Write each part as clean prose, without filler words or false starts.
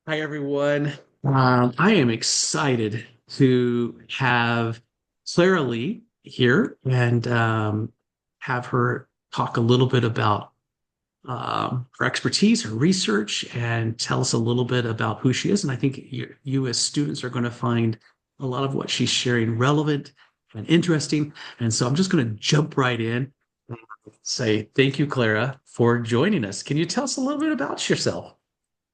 Hi, everyone. I am excited to have Clara Lee here and have her talk a little bit about her expertise, her research, and tell us a little bit about who she is. And I think you as students are going to find a lot of what she's sharing relevant and interesting. And so I'm just going to jump right in and say thank you, Clara, for joining us. Can you tell us a little bit about yourself?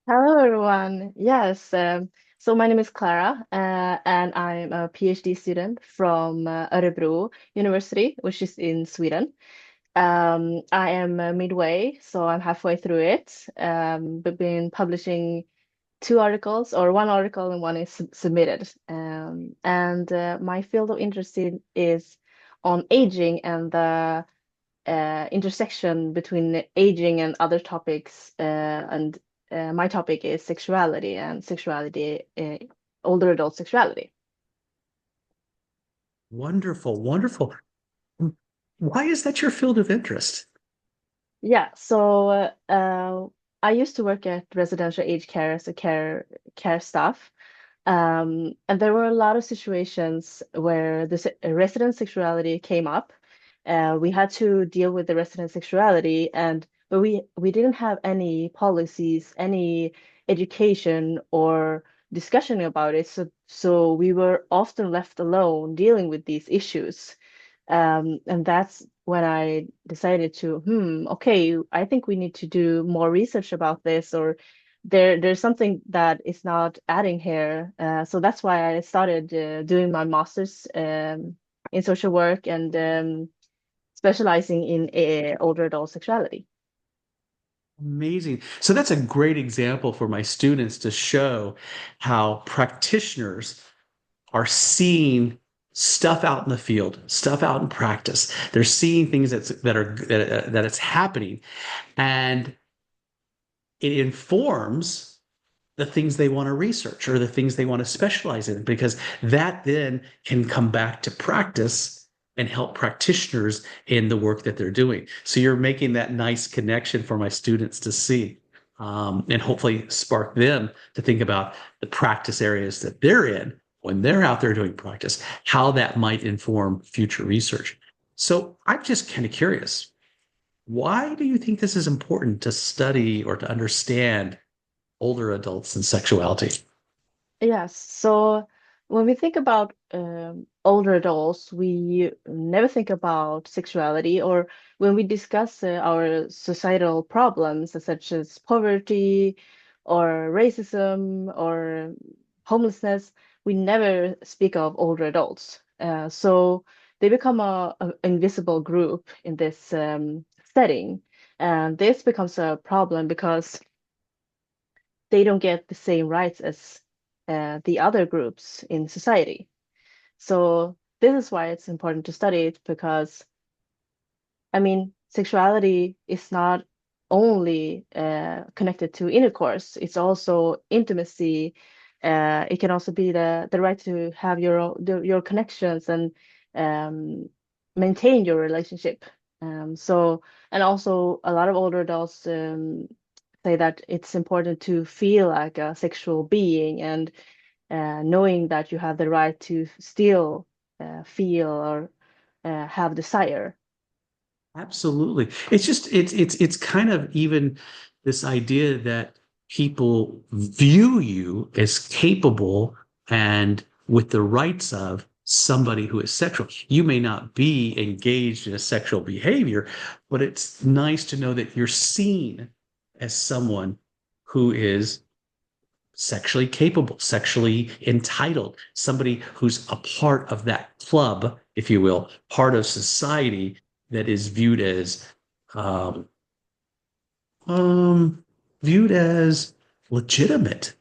Hello, everyone. Yes, so my name is Clara, and I'm a PhD student from Örebro University, which is in Sweden. I am midway, so I'm halfway through it. But been publishing two articles, or one article, and one is submitted. And my field of interest is on aging and the intersection between aging and other topics. And My topic is sexuality and sexuality, older adult sexuality. Wonderful, wonderful. Why is that your field of interest? Yeah, so I used to work at residential aged care as a care staff. And there were a lot of situations where the resident sexuality came up. We had to deal with the resident sexuality, and but we didn't have any policies, any education or discussion about it. So we were often left alone dealing with these issues. And that's when I decided to, okay, I think we need to do more research about this, or there's something that is not adding here. So that's why I started doing my master's in social work and specializing in older adult sexuality. Amazing. So that's a great example for my students to show how practitioners are seeing stuff out in the field, stuff out in practice. They're seeing things that it's happening, and it informs the things they want to research or the things they want to specialize in, because that then can come back to practice and help practitioners in the work that they're doing. So you're making that nice connection for my students to see, and hopefully spark them to think about the practice areas that they're in when they're out there doing practice, how that might inform future research. So I'm just kind of curious. Why do you think this is important to study or to understand older adults and sexuality? Yes. So when we think about older adults, we never think about sexuality, or when we discuss our societal problems such as poverty or racism or homelessness, we never speak of older adults. So they become a invisible group in this setting. And this becomes a problem because they don't get the same rights as the other groups in society. So this is why it's important to study it because, I mean, sexuality is not only connected to intercourse, it's also intimacy. It can also be the right to have your connections and um, maintain your relationship. So, and also a lot of older adults say that it's important to feel like a sexual being, and knowing that you have the right to still feel or have desire. Absolutely. It's kind of even this idea that people view you as capable and with the rights of somebody who is sexual. You may not be engaged in a sexual behavior, but it's nice to know that you're seen as someone who is sexually capable, sexually entitled, somebody who's a part of that club, if you will, part of society that is um, um, viewed as legitimate.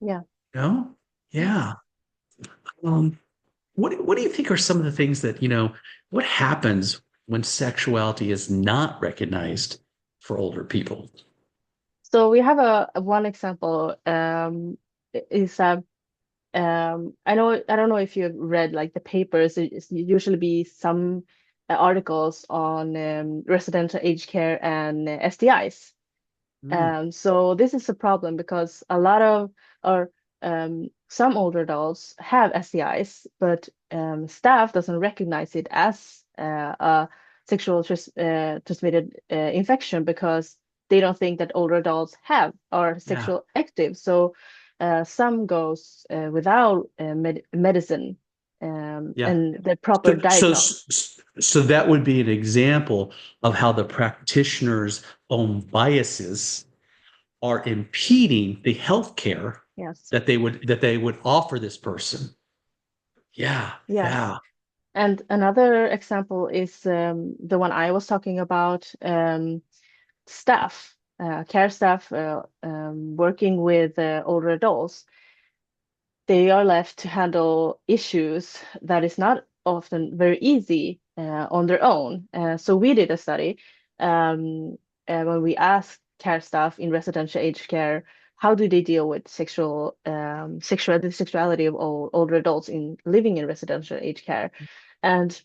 Yeah. You know? Yeah. Yeah. Um, what do you think are some of the things that, what happens when sexuality is not recognized for older people? So we have a one example is I don't know if you've read like the papers. It's usually be some articles on residential aged care and STIs. Mm, So this is a problem because a lot of or some older adults have STIs, but staff doesn't recognize it as a transmitted infection because they don't think that older adults have are yeah, sexual active. So some goes without medicine yeah. and the proper So, so, diagnosis. so that would be an example of how the practitioner's own biases are impeding the health care Yes. that they would offer this person. Yeah, Yes. yeah. And another example is the one I was talking about, staff, care staff working with older adults. They are left to handle issues that is not often very easy on their own. So we did a study when we asked care staff in residential aged care, how do they deal with the sexuality of older adults in living in residential aged care? And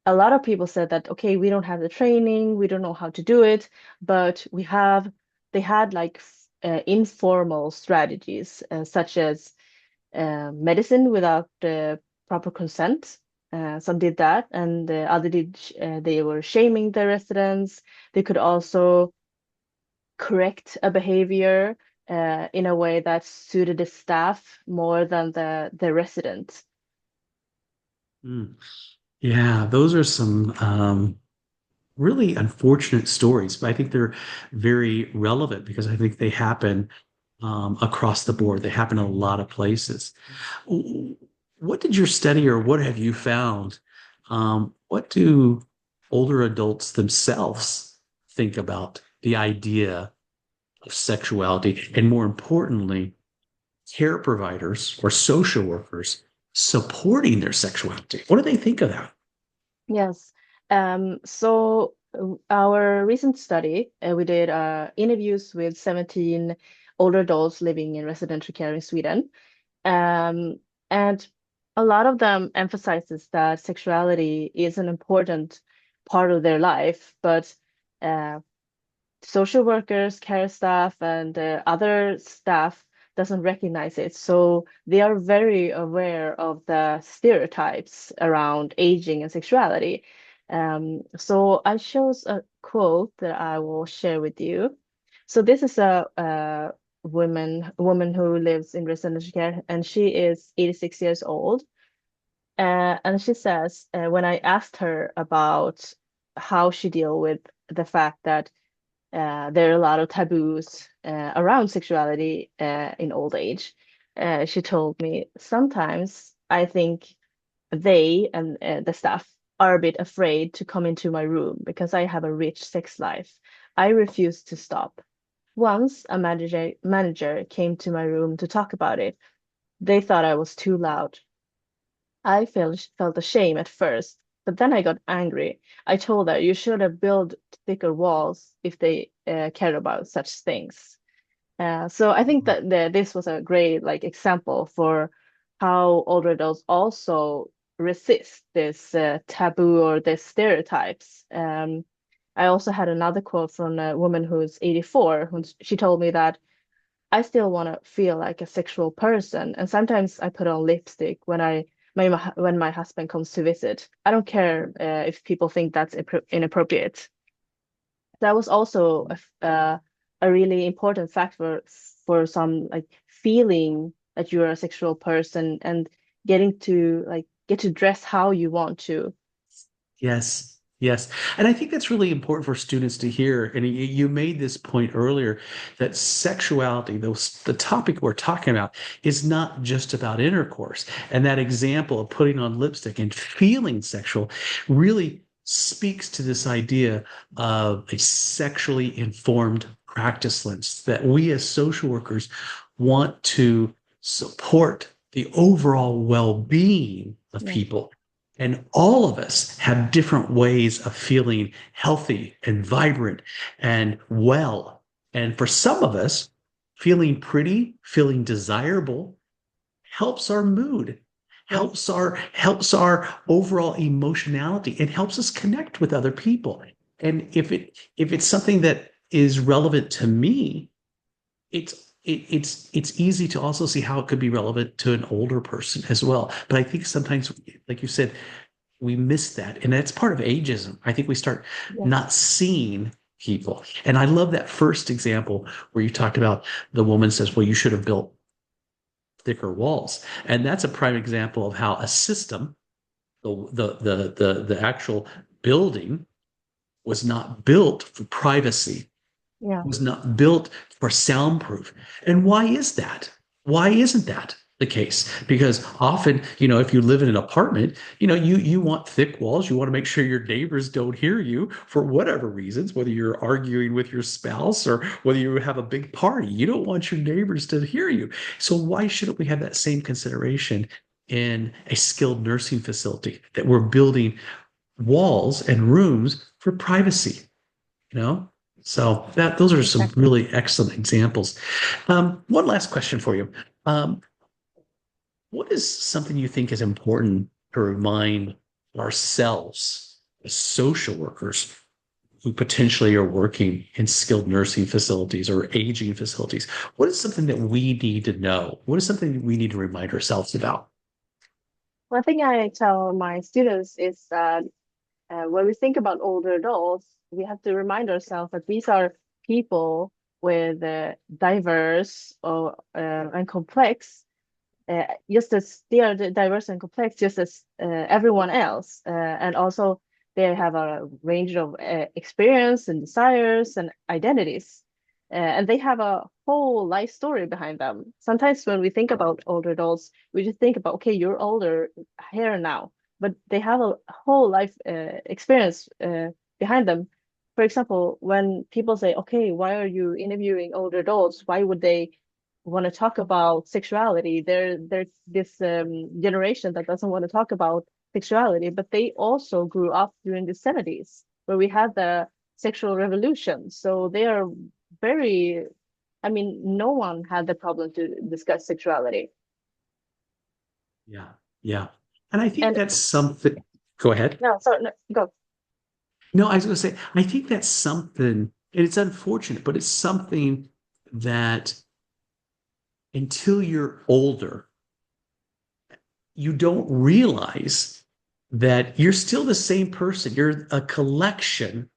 a lot of people said that, okay, we don't have the training, we don't know how to do it, but they had like informal strategies, such as medicine without proper consent. Some did that, and other did, they were shaming the residents. They could also correct a behavior in a way that suited the staff more than the resident. Mm. Yeah, those are some really unfortunate stories, but I think they're very relevant because I think they happen across the board. They happen in a lot of places. What did your study or what have you found? What do older adults themselves think about the idea of sexuality? And more importantly, care providers or social workers supporting their sexuality. What do they think of that? Yes. So our recent study, we did interviews with 17 older adults living in residential care in Sweden. Um, and a lot of them emphasizes that sexuality is an important part of their life, but uh, social workers, care staff, and other staff doesn't recognize it. So they are very aware of the stereotypes around aging and sexuality. So I chose a quote that I will share with you. So this is a woman who lives in residential care, and she is 86 years old. And she says, when I asked her about how she deal with the fact that there are a lot of taboos around sexuality in old age. She told me sometimes I think they and the staff are a bit afraid to come into my room because I have a rich sex life. I refuse to stop. Once a manager came to my room to talk about it. They thought I was too loud. I felt ashamed at first, but then I got angry. I told her you should have built thicker walls if they cared about such things. So I think that this was a great like example for how older adults also resist this taboo or this stereotypes. I also had another quote from a woman who's 84, who she told me that I still want to feel like a sexual person, and sometimes I put on lipstick when my husband comes to visit. I don't care if people think that's inappropriate. That was also a really important factor for some like feeling that you're a sexual person and getting to like get to dress how you want to. Yes, yes. And I think that's really important for students to hear. And you made this point earlier that sexuality, the topic we're talking about, is not just about intercourse. And that example of putting on lipstick and feeling sexual really speaks to this idea of a sexually informed practice lens that we as social workers want to support the overall well-being of Yes, people, and all of us have different ways of feeling healthy and vibrant and well. And for some of us, feeling pretty, feeling desirable helps our mood, yes, helps our overall emotionality. It helps us connect with other people. And if it's something that is relevant to me, it's easy to also see how it could be relevant to an older person as well. But I think sometimes, like you said, we miss that, and that's part of ageism. I think we start not Yes. seeing people. And I love that first example where you talked about the woman says, "Well, you should have built thicker walls," and that's a prime example of how a system, the actual building, was not built for privacy, Yeah. was not built for soundproof. And why is that? Why isn't that the case? Because often, if you live in an apartment, you want thick walls. You want to make sure your neighbors don't hear you for whatever reasons, whether you're arguing with your spouse or whether you have a big party. You don't want your neighbors to hear you. So why shouldn't we have that same consideration in a skilled nursing facility, that we're building walls and rooms for privacy? you know so those are some Exactly. really excellent examples. One last question for you. um, what is something you think is important to remind ourselves as social workers who potentially are working in skilled nursing facilities or aging facilities? What is something that we need to know? What is something we need to remind ourselves about? One thing I tell my students is that when we think about older adults, we have to remind ourselves that these are people with diverse or and complex, just as they are diverse and complex, just as everyone else, and also they have a range of experience and desires and identities, and they have a whole life story behind them. Sometimes when we think about older adults, we just think about, okay, you're older here now, but they have a whole life experience behind them. For example, when people say, okay, why are you interviewing older adults? Why would they want to talk about sexuality? There's this generation that doesn't want to talk about sexuality, but they also grew up during the 70s where we had the sexual revolution. So they are very, I mean, no one had the problem to discuss sexuality. Yeah, yeah. And I think And that's something. Go ahead. no, sorry, no, go. No, I was going to say, I think that's something, and it's unfortunate, but it's something that until you're older, you don't realize that you're still the same person. You're a collection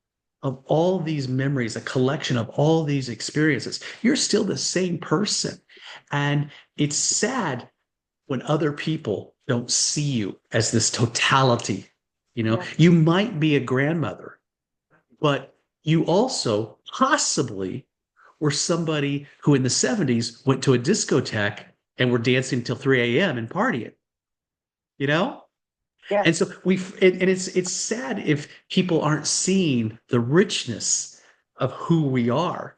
of all these memories, a collection of all these experiences. You're still the same person. And it's sad when other people don't see you as this totality. Yes, You might be a grandmother, but you also possibly were somebody who in the 70s went to a discotheque and were dancing till 3 a.m. and partying, you know? And yes, so and it's sad if people aren't seeing the richness of who we are.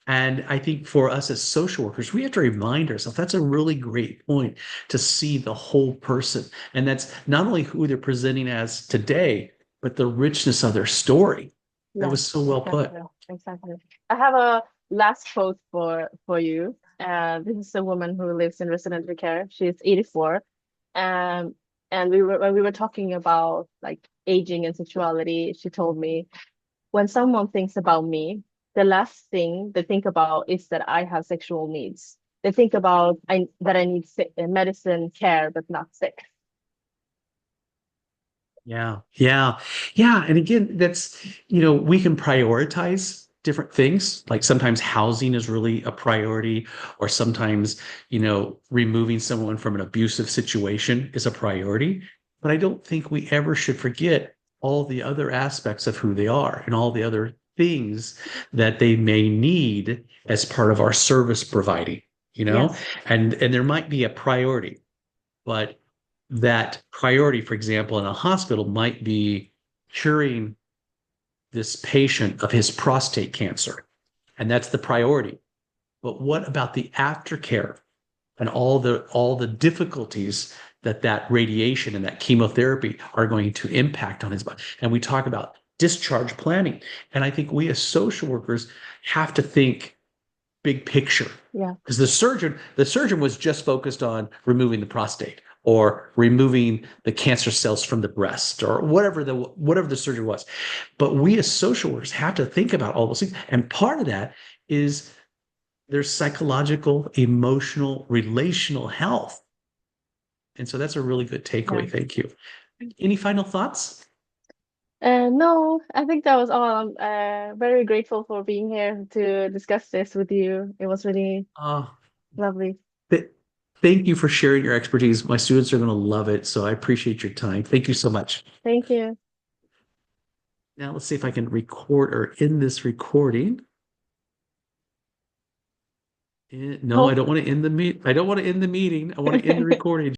And I think for us as social workers, we have to remind ourselves that's a really great point, to see the whole person. And that's not only who they're presenting as today, but the richness of their story. That was yes, so well put. exactly, exactly. I have a last quote for you. This is a woman who lives in residential care. She's 84. Um, and we were when we were talking about like aging and sexuality, she told me, when someone thinks about me, the last thing they think about is that I have sexual needs. They think about that I need medicine care, but not sex. Yeah, yeah, yeah. And again, that's, we can prioritize different things. Like sometimes housing is really a priority, or sometimes, removing someone from an abusive situation is a priority. But I don't think we ever should forget all the other aspects of who they are and all the other things that they may need as part of our service providing, you know? Yes, And there might be a priority, but that priority, for example, in a hospital might be curing this patient of his prostate cancer. And that's the priority. But what about the aftercare and all the difficulties that radiation and that chemotherapy are going to impact on his body? And we talk about discharge planning. And I think we as social workers have to think big picture, yeah, because the surgeon was just focused on removing the prostate. or removing the cancer cells from the breast or whatever the surgery was. But we as social workers have to think about all those things. And part of that is their psychological, emotional, relational health. And so that's a really good Yeah. takeaway. Thank you. Any final thoughts? No, I think that was all. I'm very grateful for being here to discuss this with you. It was really Uh, lovely. th- Thank you for sharing your expertise. My students are going to love it. So I appreciate your time. Thank you so much. Thank you. Now let's see if I can record or end this recording. No, I Oh. don't want to end the meet. I don't want to end the meeting. I want to end the recording.